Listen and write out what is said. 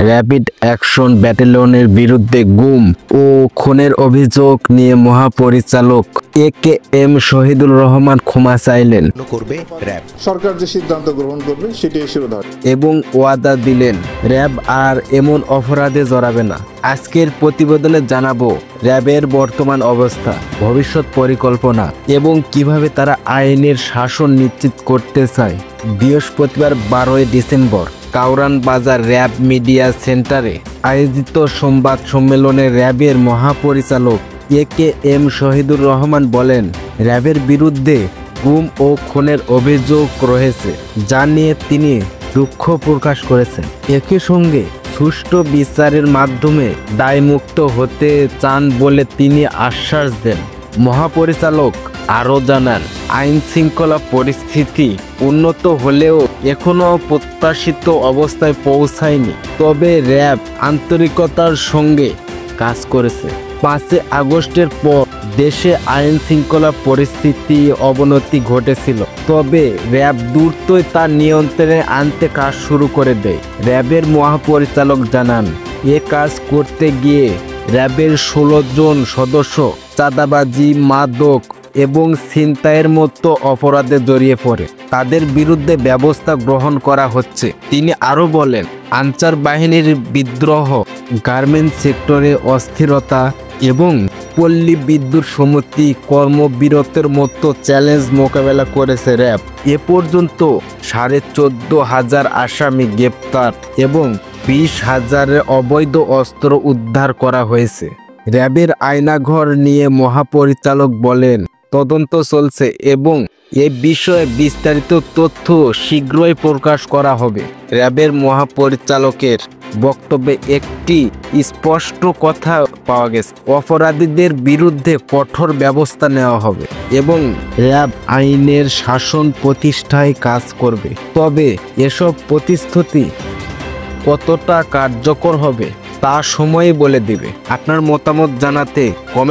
Rapid action ব্যাটালিয়নের বিরুদ্ধে গুম ও খুনের অভিযোগ নিয়ে মহাপরিচালক AKM শহীদুর রহমান ক্ষমা চাইলেন সরকার যে সিদ্ধান্ত গ্রহণ করবে সেটাই শিরোধার্য এবং ওয়াদা দিলেন র্যাব আর এমন অপরাধে জড়াবে না। আজকের প্রতিবেদনে জানাবো র্যাবের বর্তমান অবস্থা, ভবিষ্যৎ পরিকল্পনা এবং কিভাবে তারা আইনের শাসন নিশ্চিত করতে চায়। বৃহস্পতিবার 12 ডিসেম্বর কাউরান বাজার র্যাব মিডিয়া সেন্টারে আয়োজিত সংবাদ সম্মেলনে র্যাবের মহাপরিচালক AKM শহীদুর রহমান বলেন, র্যাবের বিরুদ্ধে গুম ও খুনের অভিযোগ রয়েছে, যা নিয়ে তিনি দুঃখ প্রকাশ করেছেন। একই সঙ্গে সুষ্ঠু বিচারের মাধ্যমে দায়মুক্ত হতে চান বলে তিনি আশ্বাস দেন। মহাপরিচালক আরও জানান, আইন শৃঙ্খলা পরিস্থিতি উন্নত হলেও এখনও প্রত্যাশিত অবস্থায় পৌঁছায়নি, তবে র্যাব আন্তরিকতার সঙ্গে কাজ করেছে। 5 আগস্টের পর দেশে আইন শৃঙ্খলা পরিস্থিতি অবনতি ঘটেছিল, তবে র্যাব দ্রুতই তা নিয়ন্ত্রণে আনতে কাজ শুরু করে দেয়। র্যাবের মহাপরিচালক জানান, এ কাজ করতে গিয়ে র্যাবের 16 জন সদস্য চাঁদাবাজি, মাদক এবং ছিনতাইয়ের মতো অপরাধে জড়িয়ে পড়ে। তাদের বিরুদ্ধে ব্যবস্থা গ্রহণ করা হচ্ছে। তিনি আরও বলেন, আনসার বাহিনীর বিদ্রোহ, গার্মেন্টস সেক্টরে অস্থিরতা এবং পল্লী বিদ্যুৎ সমিতি কর্মবিরতির মতো চ্যালেঞ্জ মোকাবেলা করেছে র্যাব। এ পর্যন্ত 14,500 আসামি গ্রেপ্তার এবং 20,000 অবৈধ অস্ত্র উদ্ধার করা হয়েছে। র্যাবের আয়নাঘর নিয়ে মহাপরিচালক বলেন, তদন্ত চলছে এবং এ বিষয়ে বিস্তারিত তথ্য শীঘ্রই প্রকাশ করা হবে। র্যাবের মহাপরিচালকের বক্তব্যে একটি স্পষ্ট কথা পাওয়া গেছে, অপরাধীদের বিরুদ্ধে কঠোর ব্যবস্থা নেওয়া হবে এবং র্যাব আইনের শাসন প্রতিষ্ঠায় কাজ করবে। তবে এসব প্রতিশ্রুতি কতটা কার্যকর হবে তা সময়ই বলে দেবে। আপনার মতামত জানাতে কমেন্ট